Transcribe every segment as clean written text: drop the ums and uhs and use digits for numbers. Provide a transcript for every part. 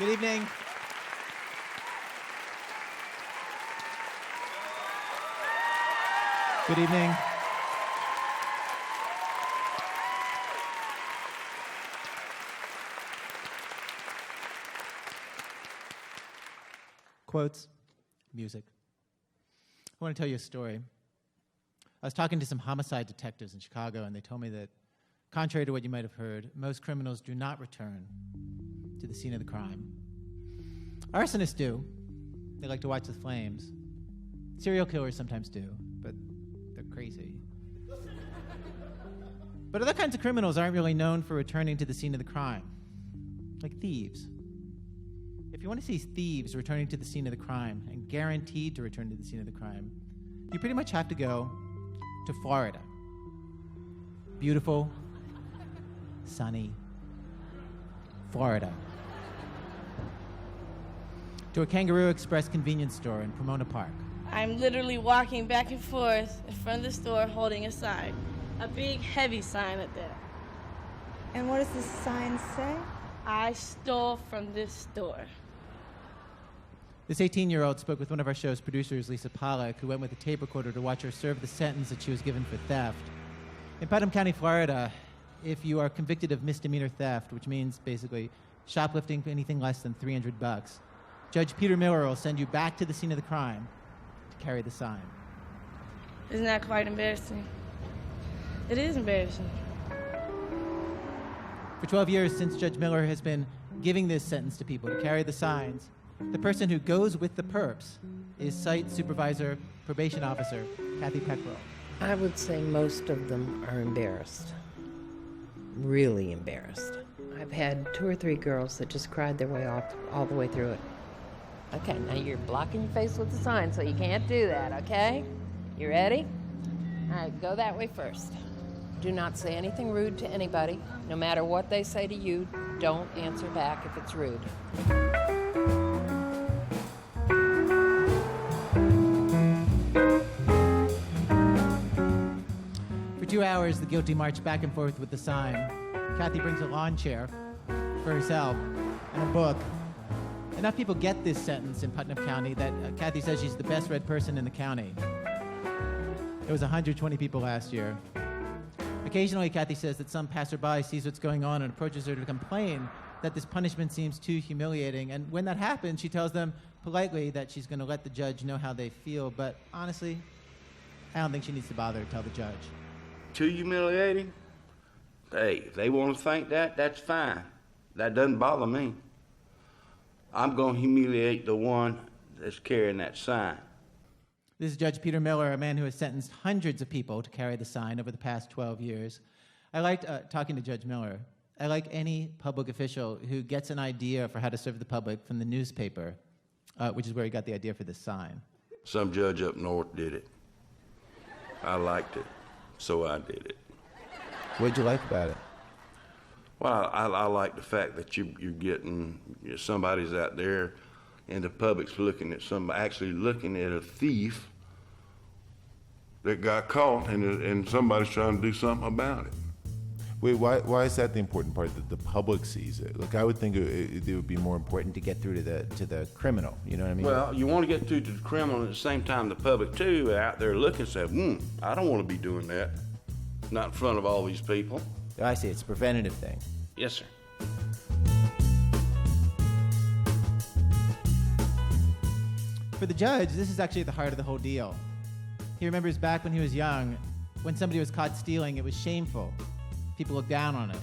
Good evening. Good evening. Quotes, music. I want to tell you a story. I was talking to some homicide detectives in Chicago, and they told me that, contrary to what you might have heard, most criminals do not return to the scene of the crime. Arsonists do. They like to watch the flames. Serial killers sometimes do, but they're crazy. But other kinds of criminals aren't really known for returning to the scene of the crime, like thieves. If you want to see thieves returning to the scene of the crime and guaranteed to return to the scene of the crime, you pretty much have to go to Florida. Beautiful, sunny Florida. To a Kangaroo Express convenience store in Pomona Park. I'm literally walking back and forth in front of the store holding a sign. A big, heavy sign at that. And what does this sign say? I stole from this store. This 18-year-old spoke with one of our show's producers, Lisa Pollak, who went with a tape recorder to watch her serve the sentence that she was given for theft. In Putnam County, Florida, if you are convicted of misdemeanor theft, which means basically shoplifting for anything less than $300, Judge Peter Miller will send you back to the scene of the crime to carry the sign. Isn't that quite embarrassing? It is embarrassing. For 12 years since Judge Miller has been giving this sentence to people to carry the signs, the person who goes with the perps is site supervisor, probation officer, Kathy Peckrell. I would say most of them are embarrassed. Really embarrassed. I've had 2 or 3 girls that just cried their way off all the way through it. Okay, now you're blocking your face with the sign, so you can't do that, okay? You ready? All right, go that way first. Do not say anything rude to anybody. No matter what they say to you, don't answer back if it's rude. For 2 hours, the guilty march back and forth with the sign. Kathy brings a lawn chair for herself and a book. Enough people get this sentence in Putnam County that Kathy says she's the best read person in the county. There was 120 people last year. Occasionally, Kathy says that some passerby sees what's going on and approaches her to complain that this punishment seems too humiliating. And when that happens, she tells them politely that she's going to let the judge know how they feel. But honestly, I don't think she needs to bother to tell the judge. Too humiliating? Hey, if they want to think that, that's fine. That doesn't bother me. I'm going to humiliate the one that's carrying that sign. This is Judge Peter Miller, a man who has sentenced hundreds of people to carry the sign over the past 12 years. I liked talking to Judge Miller. I like any public official who gets an idea for how to serve the public from the newspaper, which is where he got the idea for this sign. Some judge up north did it. I liked it, so I did it. What'd you like about it? Well, I like the fact that you're getting, somebody's out there and the public's looking at somebody, actually looking at a thief that got caught and somebody's trying to do something about it. Wait, why is that the important part, that the public sees it? Look, I would think it would be more important to get through to the criminal, you know what I mean? Well, you want to get through to the criminal, and at the same time the public too are out there looking and say, I don't want to be doing that. Not in front of all these people. I see, it's a preventative thing. Yes, sir. For the judge, this is actually the heart of the whole deal. He remembers back when he was young, when somebody was caught stealing, it was shameful. People looked down on it.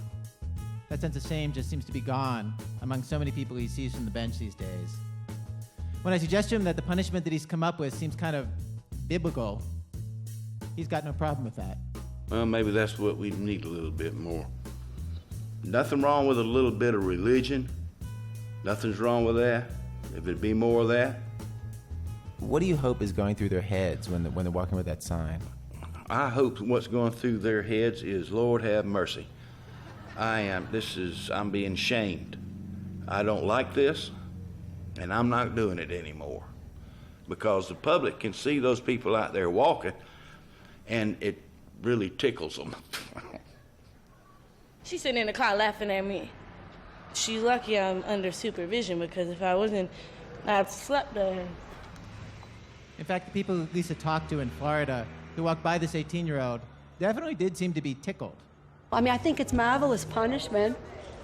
That sense of shame just seems to be gone among so many people he sees from the bench these days. When I suggest to him that the punishment that he's come up with seems kind of biblical, he's got no problem with that. Well, maybe that's what we need a little bit more. Nothing wrong with a little bit of religion. Nothing's wrong with that. If it'd be more of that. What do you hope is going through their heads when they're walking with that sign? I hope what's going through their heads is, Lord, have mercy. I'm being shamed. I don't like this, and I'm not doing it anymore. Because the public can see those people out there walking, and it really tickles them. She's sitting in the car laughing at me. She's lucky I'm under supervision, because if I wasn't, I'd slept there. In fact, the people Lisa talked to in Florida who walked by this 18-year-old definitely did seem to be tickled. I mean, I think it's marvelous punishment.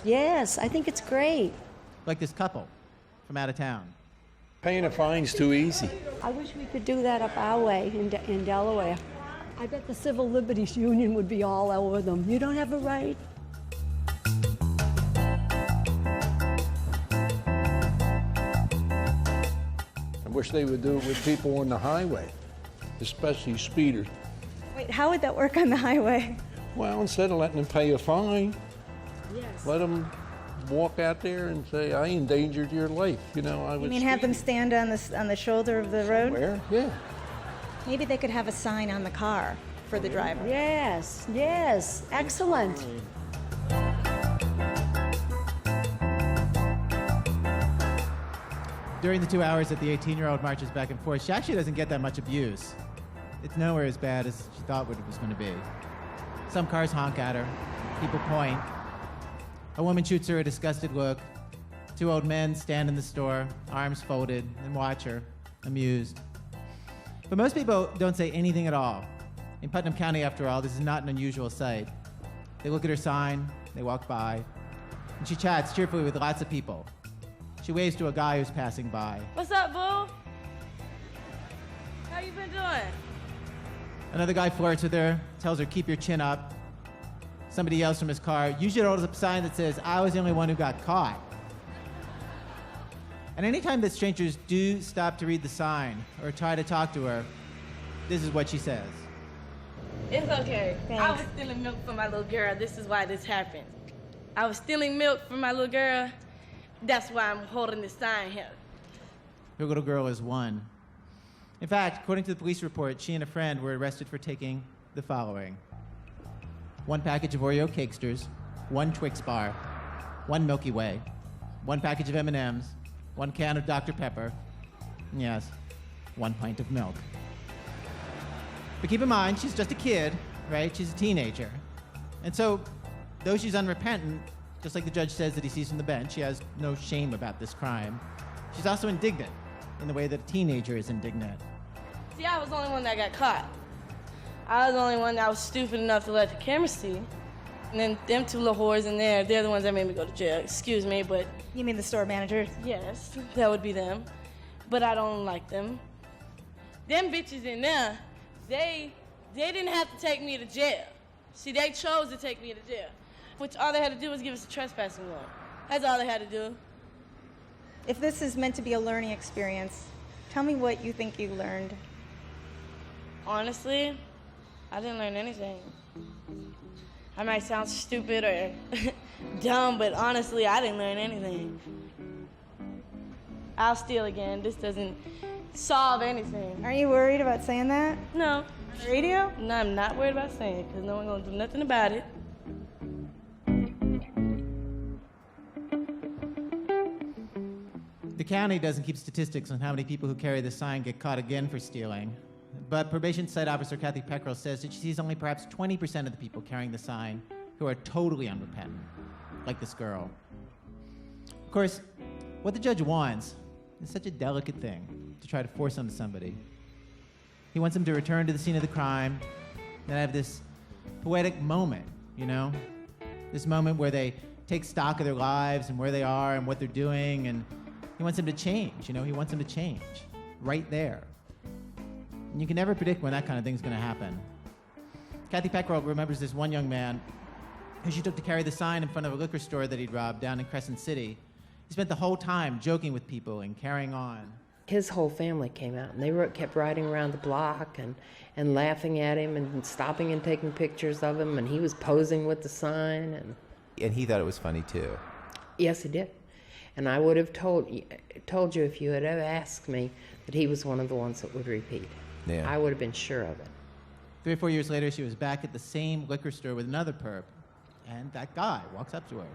Yes, I think it's great. Like this couple from out of town. Paying a fine's too easy. I wish we could do that up our way in Delaware. I bet the Civil Liberties Union would be all over them. You don't have a right. I wish they would do it with people on the highway, especially speeders. Wait, how would that work on the highway? Well, instead of letting them pay a fine, Yes. let them walk out there and say, I endangered your life. You know, I was You mean have them stand on the shoulder of the road? Where? Yeah. Maybe they could have a sign on the car for the driver. Yes, yes, excellent. During the 2 hours that the 18-year-old marches back and forth, she actually doesn't get that much abuse. It's nowhere as bad as she thought it was going to be. Some cars honk at her. People point. A woman shoots her a disgusted look. Two old men stand in the store, arms folded, and watch her, amused. But most people don't say anything at all. In Putnam County, after all, this is not an unusual sight. They look at her sign, they walk by, and she chats cheerfully with lots of people. She waves to a guy who's passing by. What's up, boo? How you been doing? Another guy flirts with her, tells her, keep your chin up. Somebody yells from his car, you should hold up a sign that says, I was the only one who got caught. And anytime that strangers do stop to read the sign or try to talk to her, this is what she says. It's okay. Thanks. I was stealing milk for my little girl. This is why this happened. I was stealing milk from my little girl. That's why I'm holding this sign here. Her little girl is 1. In fact, according to the police report, she and a friend were arrested for taking the following: 1 package of Oreo Cakesters, 1 Twix bar, 1 Milky Way, 1 package of M&Ms, 1 can of Dr. Pepper, and yes, 1 pint of milk. But keep in mind, she's just a kid, right? She's a teenager. And so, though she's unrepentant, just like the judge says that he sees from the bench, she has no shame about this crime. She's also indignant in the way that a teenager is indignant. See, I was the only one that got caught. I was the only one that was stupid enough to let the camera see. And then them 2 little whores in there, they're the ones that made me go to jail. Excuse me, but You mean the store manager? yes, that would be them. But I don't like them. Them bitches in there, they didn't have to take me to jail. See, they chose to take me to jail, which all they had to do was give us a trespassing warrant. That's all they had to do. If this is meant to be a learning experience, tell me what you think you learned. Honestly, I didn't learn anything. I might sound stupid or dumb, but honestly, I didn't learn anything. I'll steal again. This doesn't solve anything. Are you worried about saying that No. on the radio? No, I'm not worried about saying it, because no one's going to do nothing about it. The county doesn't keep statistics on how many people who carry this sign get caught again for stealing. But probation site officer Kathy Peckrell says that she sees only perhaps 20% of the people carrying the sign who are totally unrepentant, like this girl. Of course, what the judge wants is such a delicate thing to try to force onto somebody. He wants them to return to the scene of the crime and have this poetic moment, you know? This moment where they take stock of their lives and where they are and what they're doing, and he wants them to change, you know? He wants them to change right there. And you can never predict when that kind of thing's going to happen. Kathy Peckrell remembers this one young man who she took to carry the sign in front of a liquor store that he'd robbed down in Crescent City. He spent the whole time joking with people and carrying on. His whole family came out, and they kept riding around the block and laughing at him and stopping and taking pictures of him, and he was posing with the sign. And he thought it was funny too. Yes, he did. And I would have told you if you had ever asked me that he was one of the ones that would repeat. Yeah. I would have been sure of it. 3 or 4 years later, she was back at the same liquor store with another perp, and that guy walks up to her.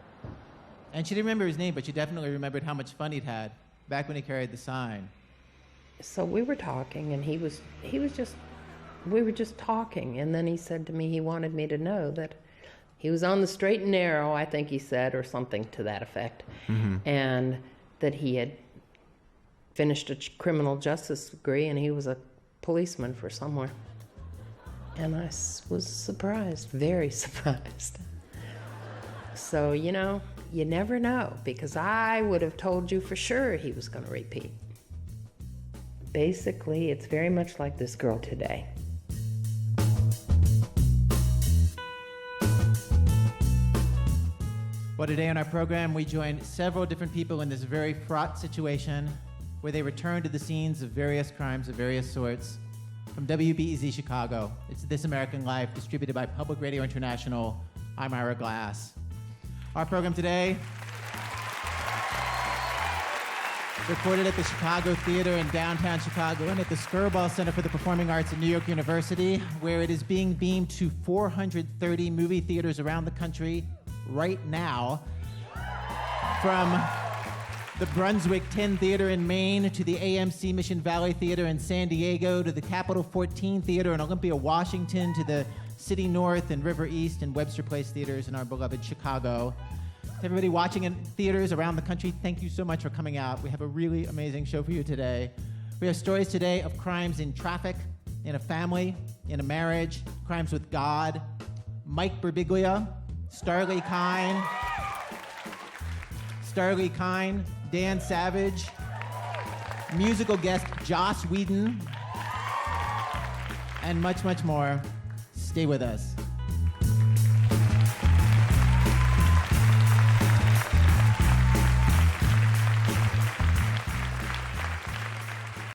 And she didn't remember his name, but she definitely remembered how much fun he'd had back when he carried the sign. So we were talking, and we were just talking, and then he said to me he wanted me to know that He was on the straight and narrow, I think he said, or something to that effect. And that he had finished a criminal justice degree and he was a policeman for somewhere. And I was surprised, very surprised. So, you know, you never know, because I would have told you for sure he was going to repeat. Basically, it's very much like this girl today. Well, today on our program, we join several different people in this very fraught situation where they return to the scenes of various crimes of various sorts. From WBEZ Chicago, it's This American Life, distributed by Public Radio International. I'm Ira Glass. Our program today, recorded at the Chicago Theater in downtown Chicago and at the Skirball Center for the Performing Arts at New York University, where it is being beamed to 430 movie theaters around the country right now. From the Brunswick 10 Theater in Maine to the AMC Mission Valley Theater in San Diego to the Capitol 14 Theater in Olympia, Washington to the City North and River East and Webster Place theaters in our beloved Chicago. To everybody watching in theaters around the country, thank you so much for coming out. We have a really amazing show for you today. We have stories today of crimes in traffic, in a family, in a marriage, crimes with God. Mike Birbiglia, Starlee Kine, Dan Savage, musical guest Joss Whedon, and much, much more. Stay with us.